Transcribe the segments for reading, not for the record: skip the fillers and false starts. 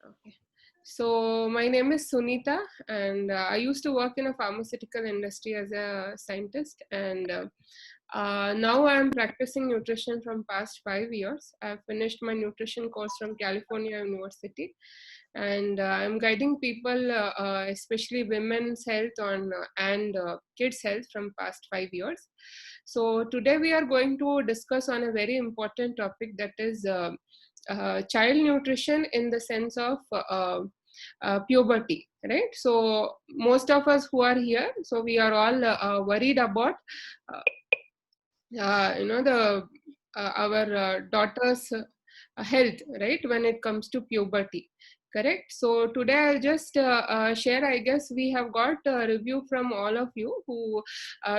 Okay. So my name is Sunita, and I used to work in a pharmaceutical industry as a scientist, and now I am practicing nutrition from past 5 years. I've finished my nutrition course from California University, and I'm guiding people, especially women's health on and kids' health from past 5 years. So today we are going to discuss on a very important topic, that is child nutrition in the sense of puberty, right? So most of us who are here, so we are all worried about uh, the our daughter's health, right, when it comes to puberty, correct? So today I'll just share, I guess we have got a review from all of you, who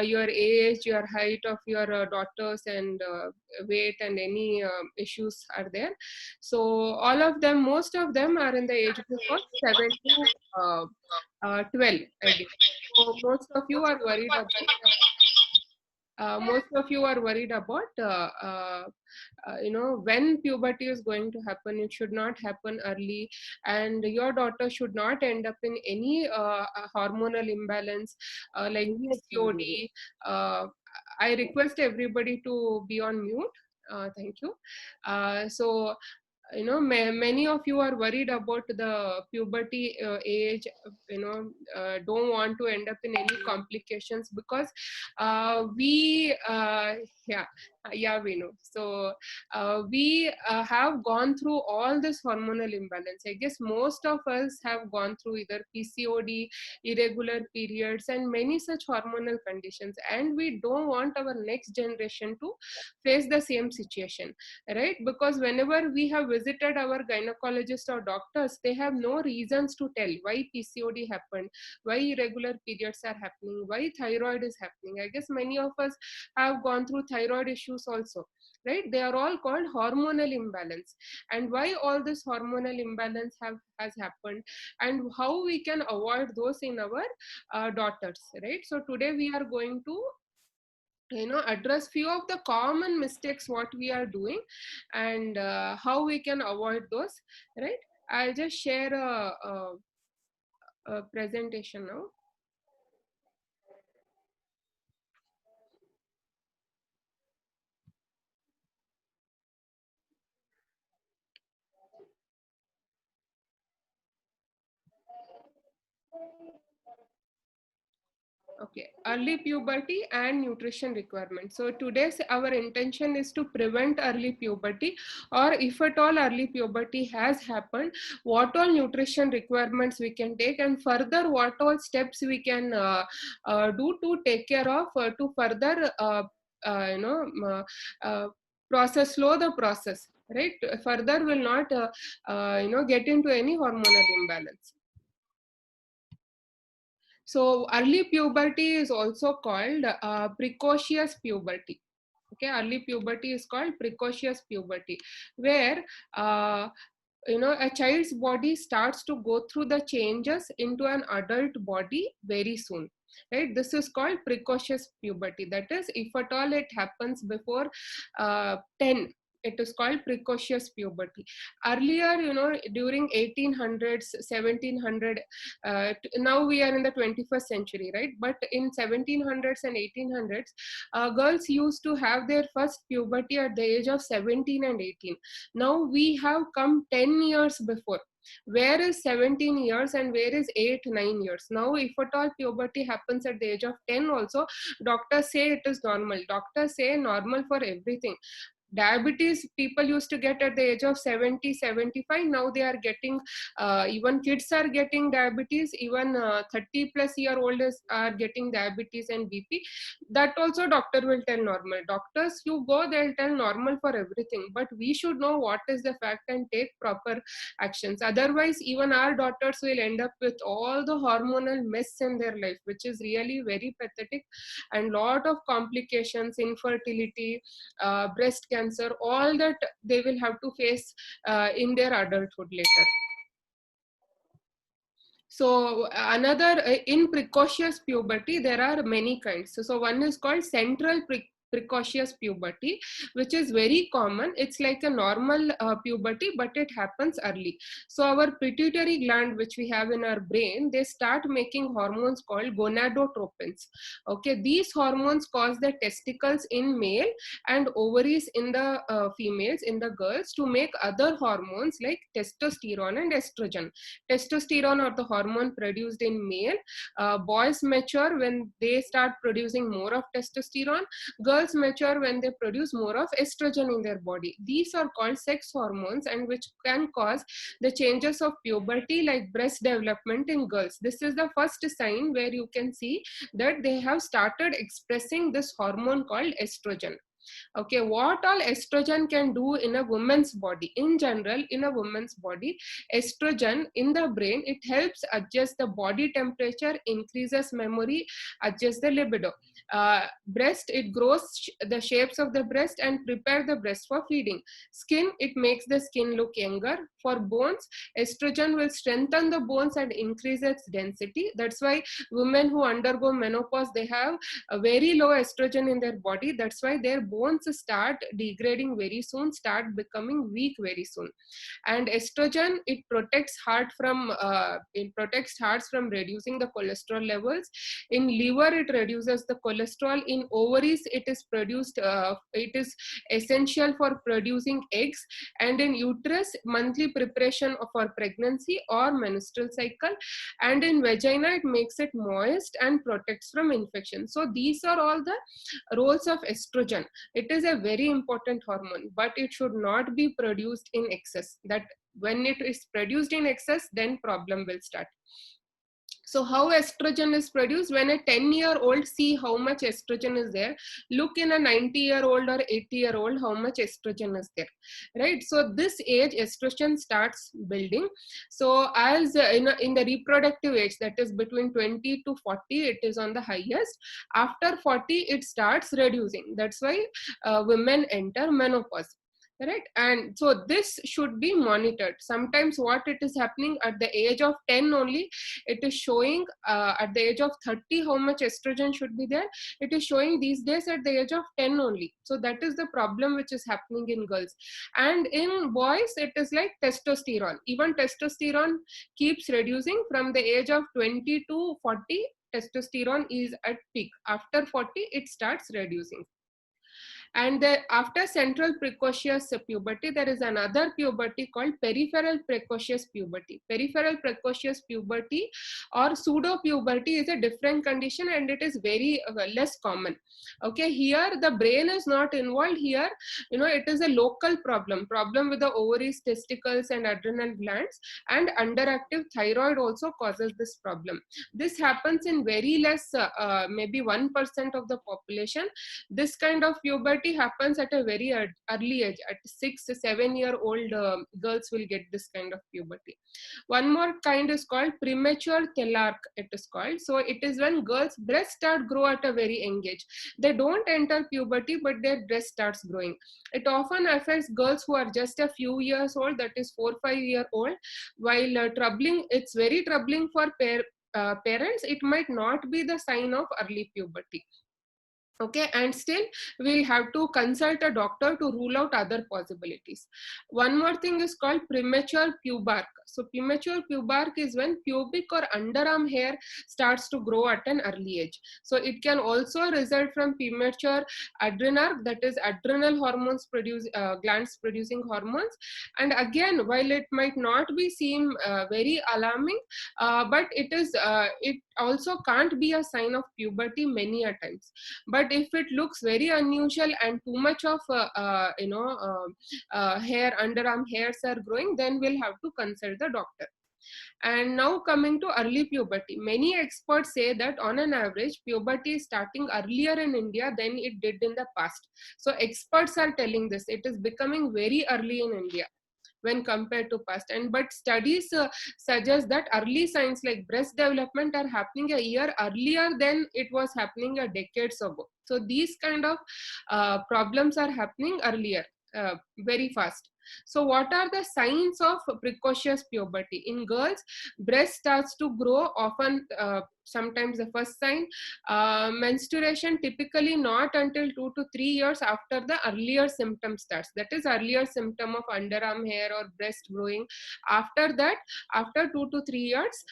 your age, your height of your daughters, and weight, and any issues are there. So all of them, most of them are in the age group of 7 to 12, I guess. So most of you are worried about when puberty is going to happen. It should not happen early, and your daughter should not end up in any hormonal imbalance like PCOD. I request everybody to be on mute. Thank you. So many of you are worried about the puberty age, don't want to end up in any complications, because we yeah yeah, we know. So we have gone through all this hormonal imbalance. I guess most of us have gone through either PCOD, irregular periods, and many such hormonal conditions, and we don't want our next generation to face the same situation, right? Because whenever we have visited our gynecologist or doctors, they have no reasons to tell why PCOD happened, why irregular periods are happening, why thyroid is happening. I guess many of us have gone through thyroid issues also, right? They are all called hormonal imbalance. And why all this hormonal imbalance has happened, and how we can avoid those in our daughters, right? So today we are going to address few of the common mistakes what we are doing, and how we can avoid those, right? I'll just share a presentation now. Okay, early puberty and nutrition requirements. So today's our intention is to prevent early puberty, or if at all early puberty has happened, what all nutrition requirements we can take, and further what all steps we can do to take care of, to further uh, you know uh, uh, slow the process, right? Further will not get into any hormonal imbalance. So early puberty is also called precocious puberty. Okay, early puberty is called precocious puberty, where a child's body starts to go through the changes into an adult body very soon, right? This is called precocious puberty. That is, if at all it happens before 10, it is called precocious puberty. Earlier, during 1800s, 1700, now we are in the 21st century, right? But in 1700s and 1800s, girls used to have their first puberty at the age of 17 and 18. Now we have come 10 years before. Where is 17 years and where is 8 9 years? Now if at all puberty happens at the age of 10 also, doctors say it is normal. Doctors say normal for everything. Diabetes people used to get at the age of 70 75. Now they are getting, even kids are getting diabetes. Even 30 plus year olds are getting diabetes and BP. That also doctor will tell normal. Doctors, you go, they'll tell normal for everything, but we should know what is the fact and take proper actions. Otherwise even our daughters will end up with all the hormonal mess in their life, which is really very pathetic, and lot of complications, infertility, breast cancer, all that they will have to face in their adulthood later. So another, in precocious puberty there are many kinds. So one is called central precocious puberty, which is very common. It's like a normal puberty, but it happens early. So our pituitary gland, which we have in our brain, they start making hormones called gonadotropins. Okay, these hormones cause the testicles in male and ovaries in the females, in the girls, to make other hormones like testosterone and estrogen. Testosterone, or the hormone produced in male, boys mature when they start producing more of testosterone. Girls mature when they produce more of estrogen in their body. These are called sex hormones, and which can cause the changes of puberty, like breast development in girls. This is the first sign where you can see that they have started expressing this hormone called estrogen. Okay, what all estrogen can do in a woman's body? In general, in a woman's body, estrogen in the brain, it helps adjust the body temperature, increases memory, adjusts the libido. Breast, it grows the shapes of the breast and prepare the breast for feeding. Skin, it makes the skin look younger. For bones, estrogen will strengthen the bones and increase its density. That's why women who undergo menopause, they have a very low estrogen in their body. That's why their bones start degrading very soon, start becoming weak very soon. And estrogen, it protects hearts from reducing the cholesterol levels. In liver, it reduces the cholesterol. In ovaries, it is essential for producing eggs. And in uterus, monthly preparation for pregnancy or menstrual cycle. And in vagina, it makes it moist and protects from infection. So these are all the roles of estrogen. It is a very important hormone, but it should not be produced in excess. That when it is produced in excess, then problem will start. So how estrogen is produced? When a 10-year-old see how much estrogen is there, look in a 90-year-old or 80-year-old how much estrogen is there, right? So this age estrogen starts building. So as in the reproductive age, that is between 20 to 40, it is on the highest. After 40, it starts reducing. That's why women enter menopause. Right, and so this should be monitored. Sometimes what it is happening at the age of 10 only, it is showing at the age of 30 how much estrogen should be there. It is showing these days at the age of 10 only. So that is the problem which is happening in girls. And in boys, it is like testosterone. Even testosterone keeps reducing from the age of 20 to 40. Testosterone is at peak. After 40, it starts reducing. And after central precocious puberty, there is another puberty called peripheral precocious puberty. Peripheral precocious puberty or pseudo puberty is a different condition, and it is very less common. Okay, here the brain is not involved. Here, it is a local problem with the ovaries, testicles, and adrenal glands, and underactive thyroid also causes this problem. This happens in very less, maybe 1% of the population. This kind of puberty happens at a very early age. At 6 to 7 year old girls will get this kind of puberty. One more kind is called premature thelarche, it is called. So it is when girls' breasts start grow at a very young age. They don't enter puberty, but their breast starts growing. It often affects girls who are just a few years old, that is 4 or 5 year old. While troubling, it's very troubling for parents. It might not be the sign of early puberty. Okay, and still we'll have to consult a doctor to rule out other possibilities. One more thing is called premature pubarch. So premature pubarch is when pubic or underarm hair starts to grow at an early age. So it can also result from premature adrenarche, that is adrenal hormones glands producing hormones. And again, while it might not be seem very alarming, but it also can't be a sign of puberty many a times. But if it looks very unusual and too much of hair, underarm hairs are growing, then we'll have to consult the doctor. And now coming to early puberty, many experts say that on an average, puberty is starting earlier in India than it did in the past. So experts are telling this, it is becoming very early in India when compared to past. And but studies suggest that early signs like breast development are happening a year earlier than it was happening a decades ago. So these kind of problems are happening earlier, very fast. So what are the signs of precocious puberty? In girls, breast starts to grow often, sometimes the first sign. Menstruation typically not until 2 to 3 years after the earlier symptom starts. That is earlier symptom of underarm hair or breast growing. After that, after 2 to 3 years,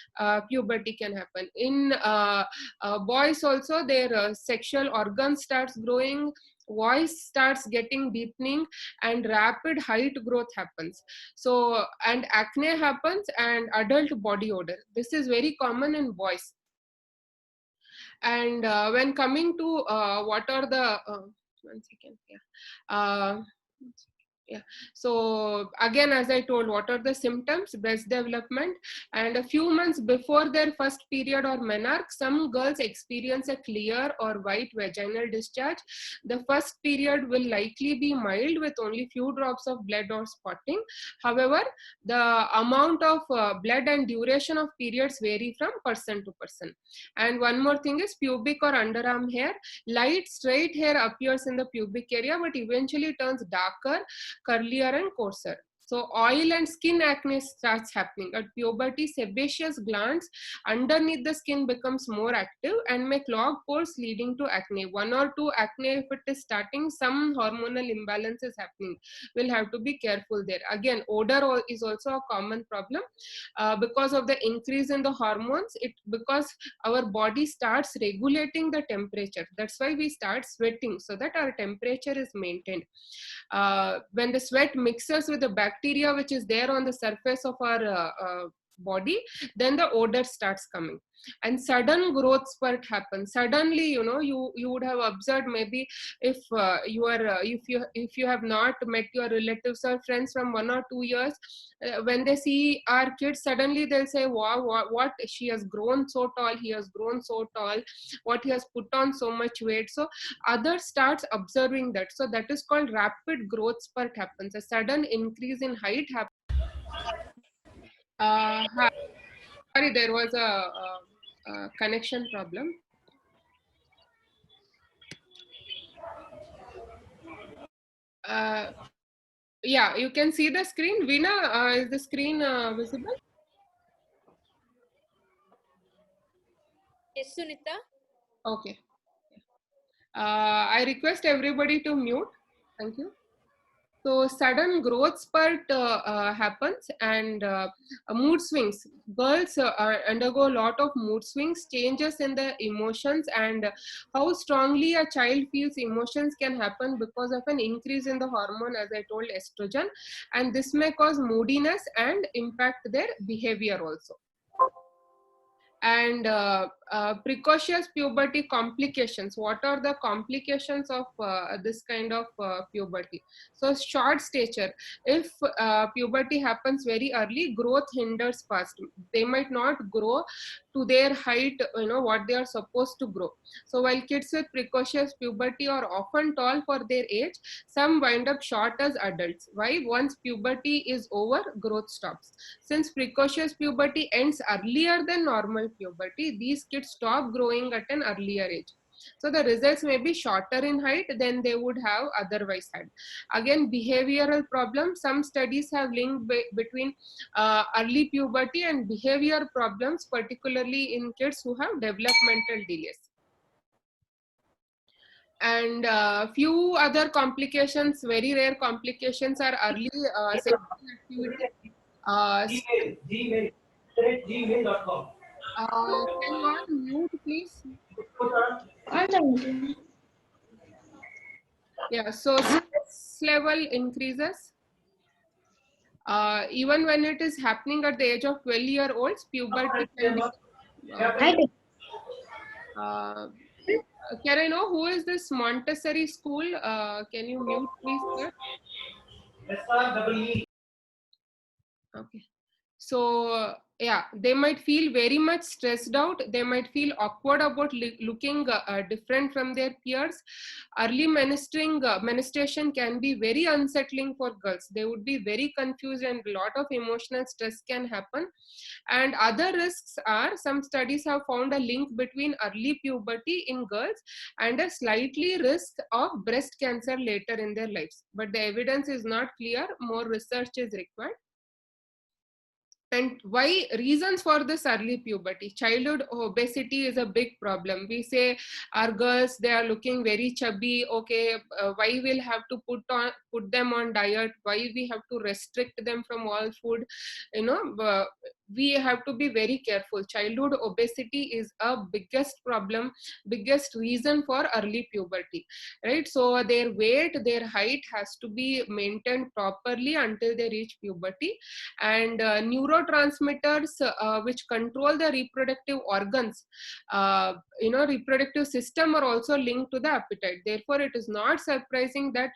puberty can happen. In boys also, their sexual organ starts growing, voice starts getting deepening, and rapid height growth happens. So, and acne happens, and adult body odor. This is very common in boys. And when coming to what are the one second, yeah. Yeah, so again, as I told, what are the symptoms? Breast development, and a few months before their first period or menarche, some girls experience a clear or white vaginal discharge. The first period will likely be mild with only few drops of blood or spotting. However, the amount of blood and duration of periods vary from person to person. And one more thing is pubic or underarm hair. Light straight hair appears in the pubic area, but eventually turns darker, curlier, and coarser. So oil and skin acne starts happening. At puberty, sebaceous glands underneath the skin becomes more active and may clog pores, leading to acne. One or two acne if it is starting, some hormonal imbalance is happening. We'll have to be careful there. Again, odor is also a common problem because of the increase in the hormones. Because our body starts regulating the temperature. That's why we start sweating, so that our temperature is maintained. When the sweat mixes with the bacteria which is there on the surface of our body, then the odor starts coming. And sudden growth spurt happens suddenly. You would have observed, maybe, if if you have not met your relatives or friends from 1 or 2 years, when they see our kids, suddenly they'll say, wow, what she has grown so tall, he has grown so tall, what he has put on so much weight. So others starts observing that. So that is called rapid growth spurt happens, a sudden increase in height happens. Hi, sorry, there was a connection problem. Uh, yeah, you can see the screen. Veena, is the screen visible? Yes, Sunita. Okay. I request everybody to mute. Thank you. So sudden growth spurt happens, and mood swings. Girls undergo a lot of mood swings, changes in the emotions, and how strongly a child feels emotions can happen because of an increase in the hormone, as I told, estrogen, and this may cause moodiness and impact their behavior also. And precocious puberty complications. What are the complications of this kind of puberty? So short stature. If puberty happens very early, growth hinders fast. They might not grow to their height, what they are supposed to grow. So while kids with precocious puberty are often tall for their age, some wind up short as adults. Why? Once puberty is over, growth stops. Since precocious puberty ends earlier than normal puberty, these kids stop growing at an earlier age. So the results may be shorter in height than they would have otherwise had. Again, behavioral problems. Some studies have linked between early puberty and behavior problems, particularly in kids who have developmental delays. And few other complications, very rare complications, are early sexual activity. Gmail.com. Can you all mute, please? Yeah, so stress level increases. Even when it is happening at the age of 12-year-olds, puberty can be. Uh, can I know who is this Montessori school? Can you mute, please, sir? SREE. Okay. So yeah, they might feel very much stressed out. They might feel awkward about looking different from their peers. Early menstruation can be very unsettling for girls. They would be very confused and a lot of emotional stress can happen. And other risks are, some studies have found a link between early puberty in girls and a slightly risk of breast cancer later in their lives. But the evidence is not clear. More research is required. And why reasons for this early puberty? Childhood obesity is a big problem. We say our girls, they are looking very chubby. Okay, why we'll have to put them on diet? Why we have to restrict them from all food? You know, we have to be very careful. Childhood obesity is a biggest problem, biggest reason for early puberty, right? So their weight, their height has to be maintained properly until they reach puberty. And neurotransmitters which control the reproductive organs, reproductive system, are also linked to the appetite. Therefore it is not surprising that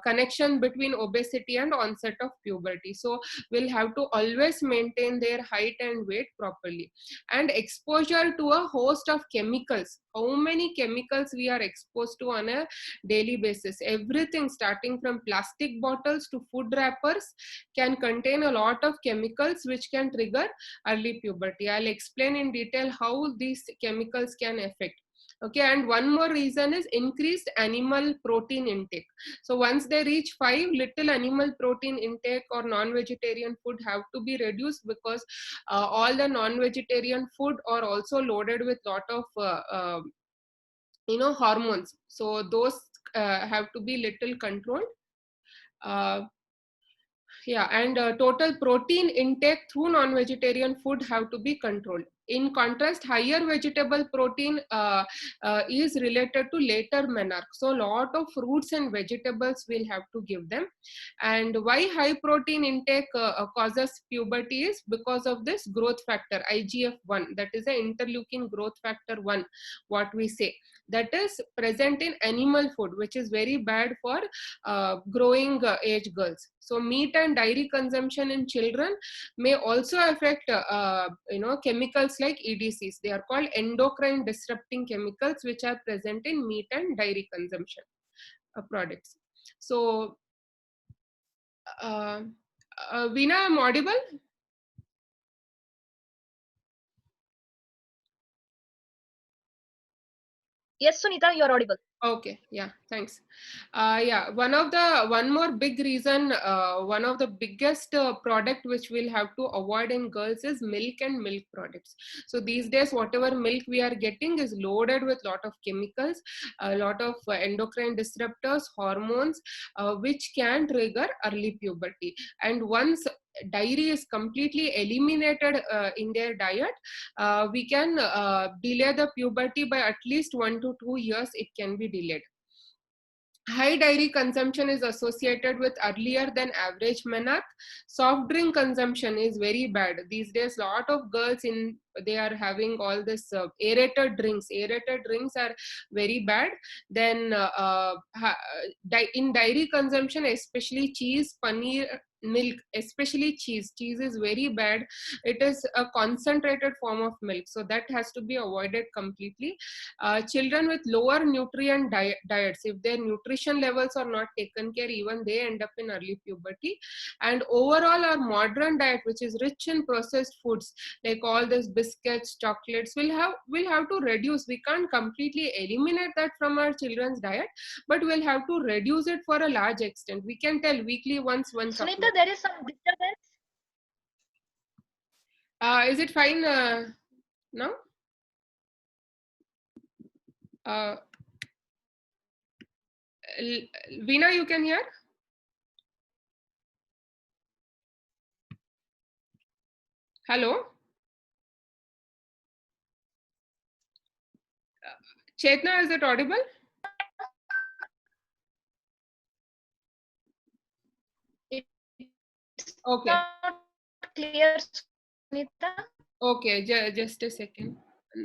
connection between obesity and onset of puberty. So we'll have to always maintain their height and weight properly. And exposure to a host of chemicals. How many chemicals we are exposed to on a daily basis? Everything starting from plastic bottles to food wrappers can contain a lot of chemicals which can trigger early puberty. I'll explain in detail how these chemicals can affect. Okay, and one more reason is increased animal protein intake. So once they reach 5, little animal protein intake or non-vegetarian food have to be reduced, because all the non-vegetarian food are also loaded with lot of hormones. So those have to be little controlled. uh, yeah, and total protein intake through non-vegetarian food have to be controlled. In contrast, higher vegetable protein is related to later menarche. So a lot of fruits and vegetables will have to give them. And why high protein intake causes puberty is because of this growth factor IGF-1, that is an interleukin growth factor 1, what we say, that is present in animal food, which is very bad for growing age girls. So meat and dairy consumption in children may also affect chemicals like EDCs. They are called endocrine disrupting chemicals, which are present in meat and dairy consumption products. So Veena, I'm audible? Yes, Sunita, you're audible. Okay, yeah, thanks. Yeah, one more big reason, one of the biggest product which we'll have to avoid in girls is milk and milk products. So these days, whatever milk we are getting is loaded with lot of chemicals, a lot of endocrine disruptors, hormones, which can trigger early puberty. And once dairy is completely eliminated in their diet, we can delay the puberty by at least 1 to 2 years. It can be delayed. High dairy consumption is associated with earlier than average menarche. Soft drink consumption is very bad. These days, lot of girls they are having all this aerated drinks. Aerated drinks are very bad. Then in dairy consumption, especially cheese, paneer, milk, especially cheese. Cheese is very bad. It is a concentrated form of milk, so that has to be avoided completely. Children with lower nutrient diets, if their nutrition levels are not taken care, even they end up in early puberty. And overall, our modern diet, which is rich in processed foods like all this biscuits, chocolates, will have to reduce. We can't completely eliminate that from our children's diet, but we'll have to reduce it for a large extent. We can tell weekly once one Sunita, chocolate. there is some disturbance. Is it fine now? Veena, you can hear? Hello? Chetna, is it audible? It's Okay. not clear, Sunita. Okay, just a second.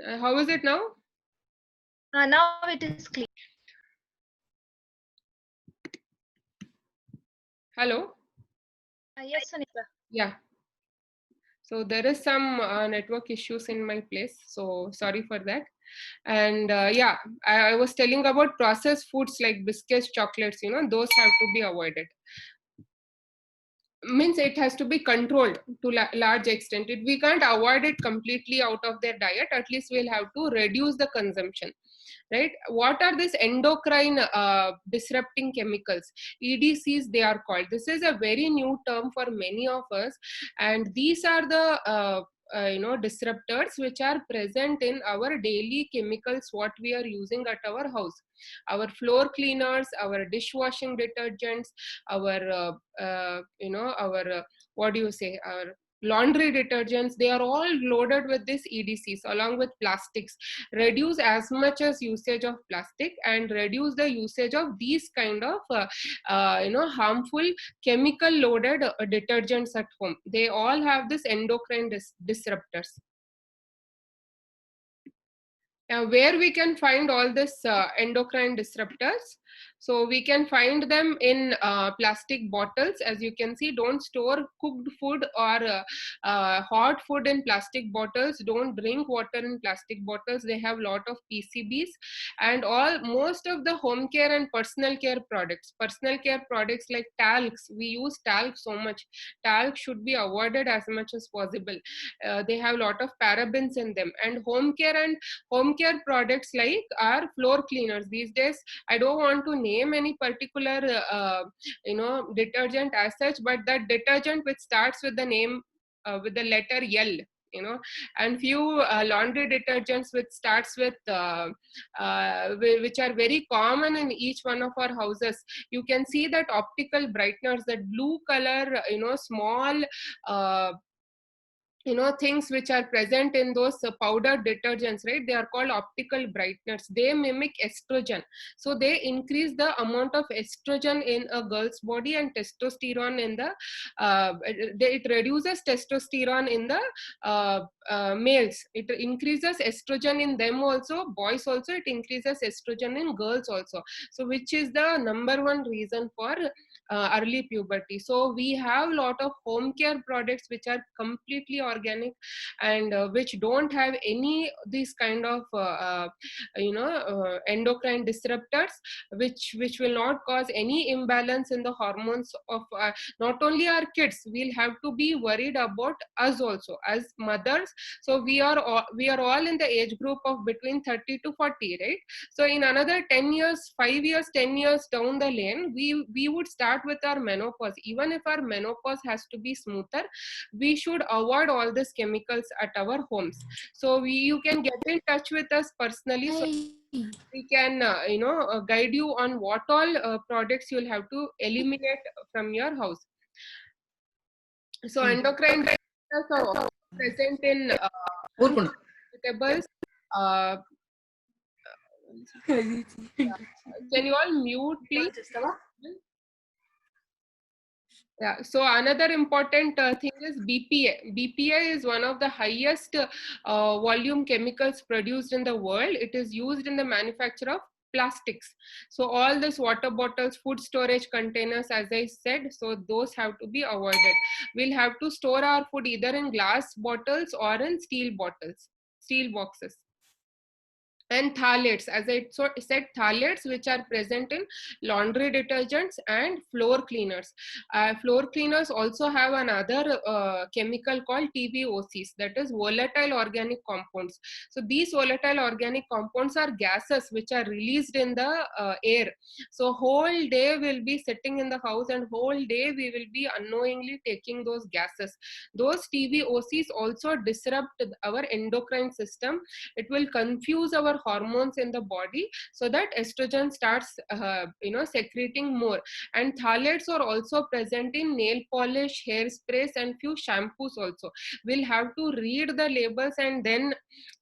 How is it now? Now it is clear. Hello? Yes, Sunita. Yeah. So there is some network issues in my place, so sorry for that. And yeah, I was telling about processed foods like biscuits, chocolates, you know, those have to be avoided. Means it has to be controlled to large extent. We can't avoid it completely out of their diet. At least we'll have to reduce the consumption, right? What are these endocrine disrupting chemicals? EDCs they are called. This is a very new term for many of us, and these are the disruptors which are present in our daily chemicals what we are using at our house, our floor cleaners, our dishwashing detergents, our our what do you say, our laundry detergents. They are all loaded with this EDCs along with plastics. Reduce as much as usage of plastic and reduce the usage of these kind of harmful chemical loaded detergents at home. They all have this endocrine disruptors. Where we can find all this endocrine disruptors? So we can find them in plastic bottles. As you can see, don't store cooked food or hot food in plastic bottles. Don't drink water in plastic bottles. They have a lot of PCBs. And most of the home care and personal care products like talcs, we use talc so much. Talc should be avoided as much as possible. They have a lot of parabens in them. And home care products like are floor cleaners. These days I don't want to name any particular detergent as such, but that detergent which starts with the name with the letter L, and few laundry detergents which starts with which are very common in each one of our houses. You can see that optical brighteners, that blue color, small things which are present in those powdered detergents, right? They are called optical brighteners. They mimic estrogen, so they increase the amount of estrogen in a girl's body and testosterone in the it reduces testosterone in the males. It increases estrogen in them also, boys also. It increases estrogen in girls also, so which is the number one reason for early puberty. So we have a lot of home care products which are completely organic and which don't have any these kind of endocrine disruptors, which will not cause any imbalance in the hormones of not only our kids. We'll have to be worried about us also as mothers. So we are all in the age group of between 30 to 40, right? So in another 10 years, 5 years, 10 years down the lane, we would start with our menopause. Even if our menopause has to be smoother, we should avoid all these chemicals at our homes. So you can get in touch with us personally, so we can guide you on what all products you'll have to eliminate from your house. So endocrine disruptors are also present in vegetables. Can you all mute, please? Yeah, so another important thing is BPA. BPA is one of the highest volume chemicals produced in the world. It is used in the manufacture of plastics. So all this water bottles, food storage containers, as I said, so those have to be avoided. We'll have to store our food either in glass bottles or in steel bottles, steel boxes. And phthalates, as I said, phthalates which are present in laundry detergents and floor cleaners. Floor cleaners also have another chemical called TVOCs, that is volatile organic compounds. So these volatile organic compounds are gases which are released in the air. So whole day we'll be sitting in the house and whole day we will be unknowingly taking those gases. Those TVOCs also disrupt our endocrine system. It will confuse our hormones in the body so that estrogen starts secreting more. And phthalates are also present in nail polish, hairsprays, and few shampoos also. We'll have to read the labels and then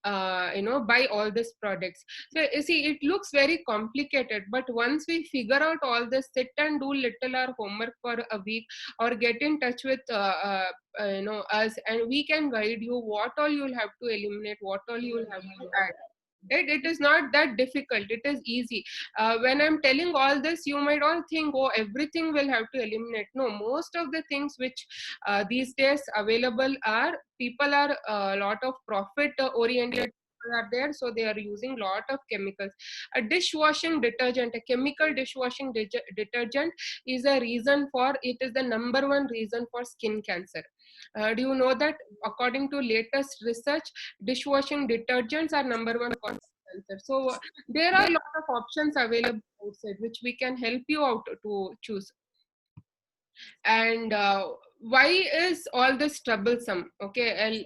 buy all these products. So you see, it looks very complicated, but once we figure out all this, sit and do little our homework for a week or get in touch with us, and we can guide you what all you'll have to eliminate, what all you'll have to add. Right? It is not that difficult. It is easy. When I'm telling all this, you might all think, oh, everything will have to eliminate. No, most of the things which these days available are, people are a lot of profit oriented are there, so they are using lot of chemicals. A dishwashing detergent, a chemical dishwashing detergent is a reason for, it is the number one reason for skin cancer. Do you know that according to latest research, dishwashing detergents are number one cause of cancer? So there are a lot of options available outside which we can help you out to choose. And why is all this troublesome? Okay, and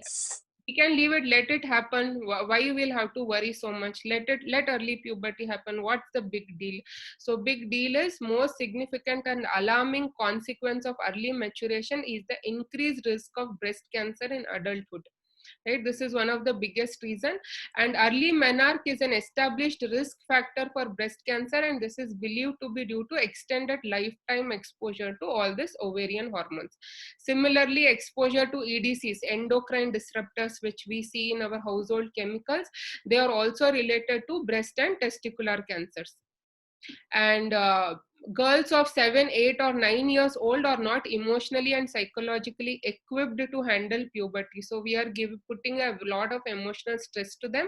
we can leave it, let it happen. Why you will have to worry so much? Let early puberty happen. What's the big deal? So big deal is, most significant and alarming consequence of early maturation is the increased risk of breast cancer in adulthood. Right, this is one of the biggest reason. And early menarche is an established risk factor for breast cancer, and this is believed to be due to extended lifetime exposure to all these ovarian hormones. Similarly, exposure to EDCs, endocrine disruptors, which we see in our household chemicals, they are also related to breast and testicular cancers. And girls of 7, 8 or 9 years old are not emotionally and psychologically equipped to handle puberty, so we are putting a lot of emotional stress to them.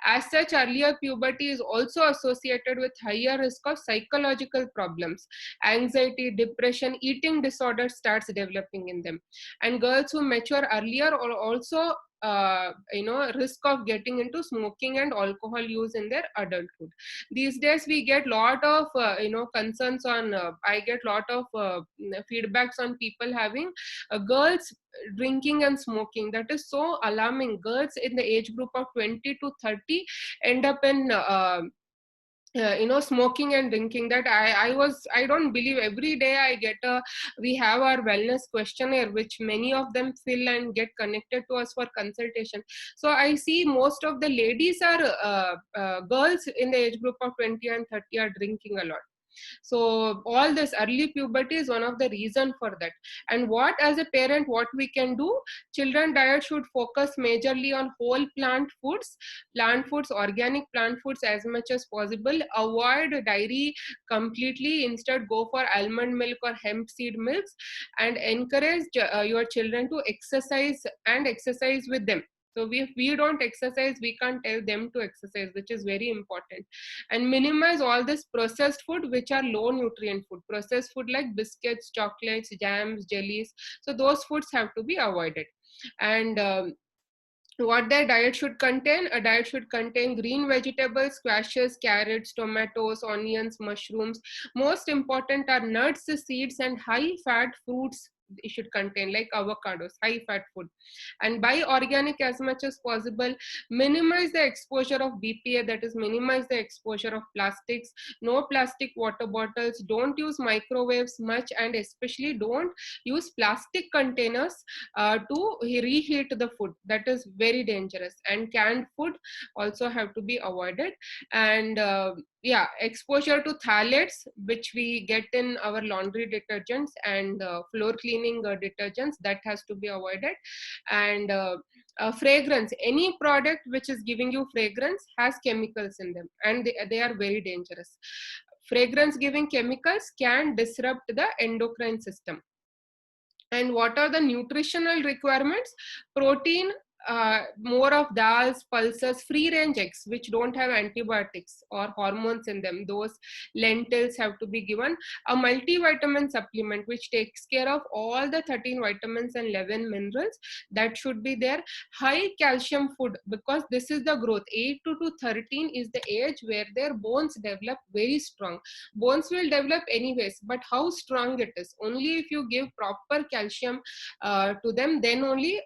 As such, earlier puberty is also associated with higher risk of psychological problems. Anxiety, depression, eating disorder starts developing in them. And girls who mature earlier are also risk of getting into smoking and alcohol use in their adulthood. These days we get lot of concerns on, I get lot of feedbacks on people having girls drinking and smoking. That is so alarming. Girls in the age group of 20 to 30 end up in smoking and drinking. That I don't believe. Every day I get we have our wellness questionnaire which many of them fill and get connected to us for consultation. So I see most of the ladies are girls in the age group of 20 and 30 are drinking a lot. So all this early puberty is one of the reason for that. And what, as a parent, what we can do, children diet should focus majorly on whole plant foods, organic plant foods as much as possible. Avoid dairy completely, instead go for almond milk or hemp seed milks. And encourage your children to exercise and exercise with them. So if we don't exercise, we can't tell them to exercise, which is very important. And minimize all this processed food which are low nutrient food. Processed food like biscuits, chocolates, jams, jellies. So those foods have to be avoided. And what their diet should contain, a diet should contain green vegetables, squashes, carrots, tomatoes, onions, mushrooms. Most important are nuts, seeds, and high fat fruits. It should contain, like avocados, high fat food. And buy organic as much as possible. Minimize the exposure of BPA, that is minimize the exposure of plastics. No plastic water bottles. Don't use microwaves much, and especially don't use plastic containers to reheat the food. That is very dangerous. And canned food also have to be avoided. And yeah, exposure to phthalates, which we get in our laundry detergents and floor cleaning detergents, that has to be avoided. And fragrance, any product which is giving you fragrance has chemicals in them, and they are very dangerous. Fragrance giving chemicals can disrupt the endocrine system. And what are the nutritional requirements? Protein, more of dals, pulses, free range eggs which don't have antibiotics or hormones in them, those. Lentils have to be given. A multivitamin supplement which takes care of all the 13 vitamins and 11 minerals, that should be there. High calcium food, because this is the growth. 8 to 13 is the age where their bones develop very strong. Bones will develop anyways, but how strong it is, only if you give proper calcium to them, then only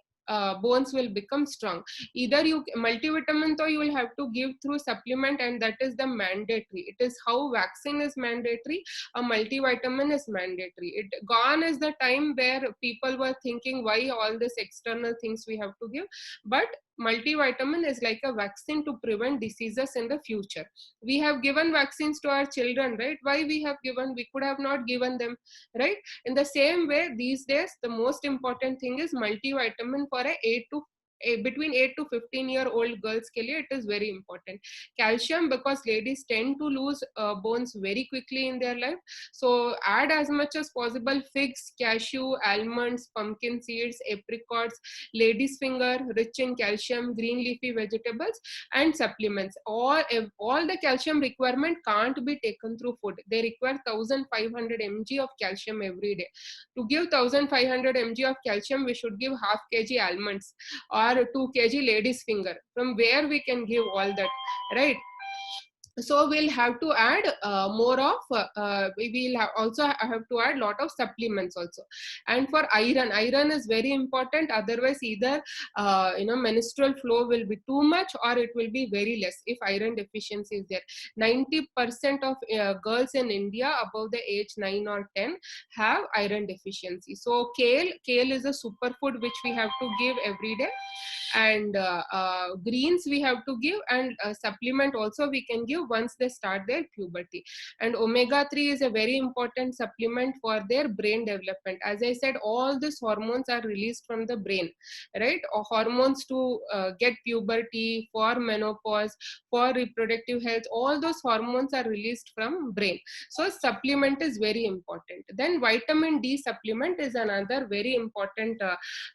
bones will become strong. Either you multivitamin, though, you will have to give through supplement, and that is the mandatory. It is how vaccine is mandatory, a multivitamin is mandatory. It gone is the time where people were thinking why all this external things we have to give, but multivitamin is like a vaccine to prevent diseases in the future. We have given vaccines to our children, right? Why we have given? We could have not given them, right? In the same way, these days the most important thing is multivitamin for a 8 to between 8 to 15-year-old girls के लिए it is very important. Calcium, because ladies tend to lose bones very quickly in their life, so add as much as possible figs, cashew, almonds, pumpkin seeds, apricots, lady's finger, rich in calcium, green leafy vegetables, and supplements. All the calcium requirement can't be taken through food. They require 1500 mg of calcium every day. To give 1500 mg of calcium, we should give half kg almonds or 2 kg lady's finger. From where we can give all that, right? So we'll have to add more of we will also have to add lot of supplements also. And for iron is very important, otherwise either menstrual flow will be too much or it will be very less if iron deficiency is there. 90% of girls in India above the age 9 or 10 have iron deficiency. So kale is a superfood which we have to give every day, and greens we have to give, and supplement also we can give once they start their puberty. And omega-3 is a very important supplement for their brain development. As I said, all these hormones are released from the brain, right? Or hormones to get puberty, for menopause, for reproductive health, all those hormones are released from brain. So supplement is very important. Then vitamin D supplement is another very important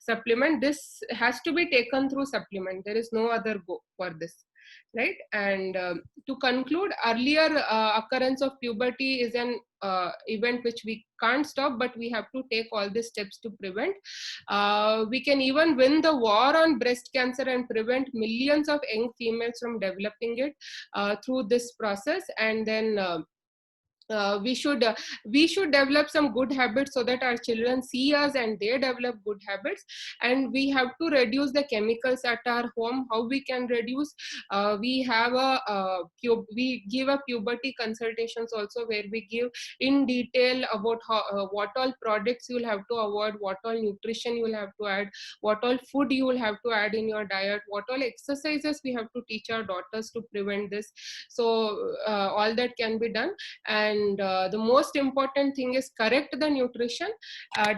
supplement. This has to be taken through supplement. There is no other go for this, right? And to conclude, earlier occurrence of puberty is an event which we can't stop, but we have to take all the steps to prevent. We can even win the war on breast cancer and prevent millions of young females from developing it through this process. And then we should develop some good habits so that our children see us and they develop good habits. And we have to reduce the chemicals at our home. How we can reduce? We have we give a puberty consultations also, where we give in detail about how, what all products you will have to avoid, what all nutrition you will have to add, what all food you will have to add in your diet, what all exercises we have to teach our daughters to prevent this. So all that can be done. And the most important thing is correct the nutrition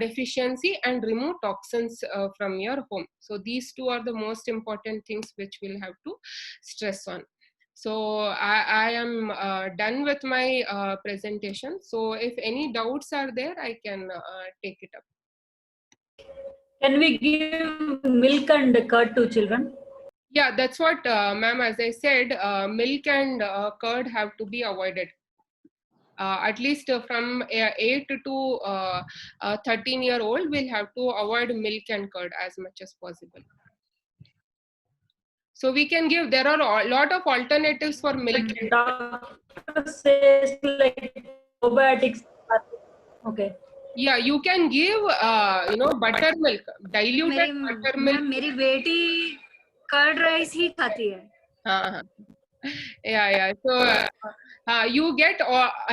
deficiency and remove toxins from your home. So these two are the most important things which we'll have to stress on. So I am done with my presentation. So if any doubts are there, I can take it up. Can we give milk and curd to children? Yeah, that's what, ma'am, as I said, milk and curd have to be avoided. At least from 8 to 13-year-old, we'll have to avoid milk and curd as much as possible. So we can give, there are a lot of alternatives for milk. Doctor says like probiotics. Okay. Yeah, you can give, buttermilk, diluted buttermilk. मेरी बेटी curd rice ही खाती है. Yeah. So you get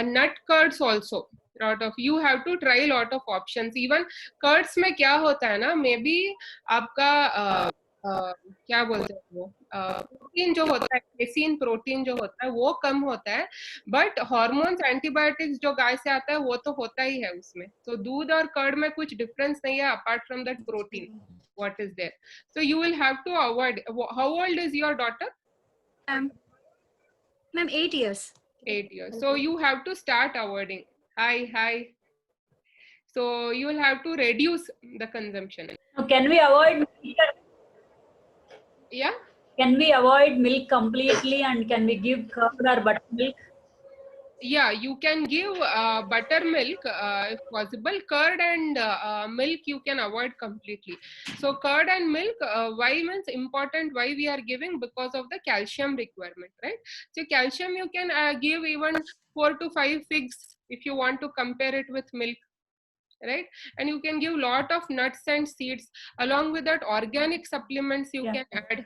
nut curds also. Lot of, you have to try a lot of options. Even curds में क्या होता है ना, maybe आपका क्या बोलते हैं वो प्रोटीन जो होता है, केसीन प्रोटीन जो होता है वो कम होता है, बट हार्मोन्स एंटीबायोटिक्स जो गाय से आता है वो तो होता ही है उसमें. तो दूध और कर्ड में कुछ डिफरेंस नहीं है apart from that protein what is there. So you will have to avoid. How old is your daughter? Ma'am, 8 years. 8 years. So you have to start avoiding. Hi. So you will have to reduce the consumption. Can we avoid milk? Yeah. Can we avoid milk completely, and can we give curd or buttermilk? Yeah, you can give buttermilk if possible. Curd and milk you can avoid completely. So curd and milk, why means important, why we are giving? Because of the calcium requirement, right? So calcium you can give even 4 to 5 figs if you want to compare it with milk, right? And you can give lot of nuts and seeds. Along with that, organic supplements you can add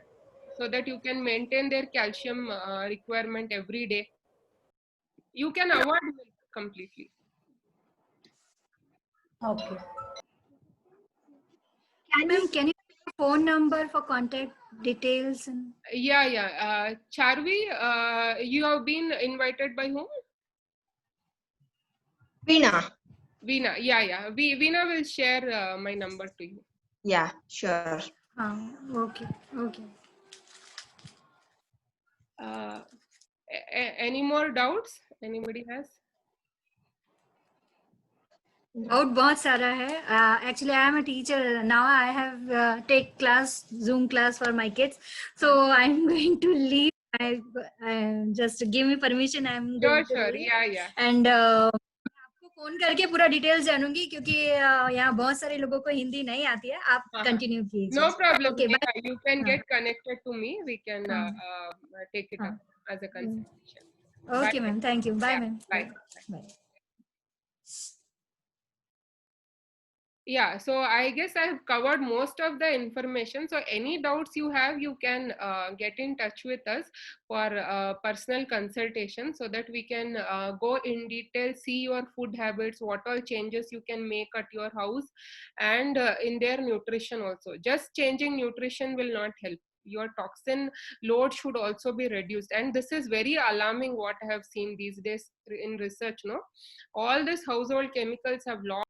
so that you can maintain their calcium requirement every day. You can avoid milk completely. Okay. Ma'am, can you give a phone number for contact details? And Yeah. Charvi, you have been invited by whom? Veena. Veena, yeah. Veena will share my number to you. Yeah, sure. Okay. Okay. Any more doubts? Anybody has? Doubt बहुत सारा है. Actually, I am a teacher now. I have take class Zoom class for my kids, so I'm going to leave. Just give me permission. I'm Sure, going to sure. leave. Yeah, yeah. And मैं आपको phone करके पूरा details जानूंगी क्योंकि यहाँ बहुत सारे लोगों को हिंदी नहीं आती है. आप Uh-huh. कंटिन्यू कीजिए. No problem. Okay, bye. Yeah, you can हाँ. get connected to me. We can take it हाँ. up as a consultation. Okay, Bye. ma'am. Thank you. Bye, Yeah, ma'am. bye. Bye. Yeah, so I guess I have covered most of the information. So any doubts you have, you can get in touch with us for personal consultation so that we can go in detail, see your food habits, what all changes you can make at your house, and in their nutrition also. Just changing nutrition will not help. Your toxin load should also be reduced, and this is very alarming what I have seen these days in research. No, all these household chemicals have lost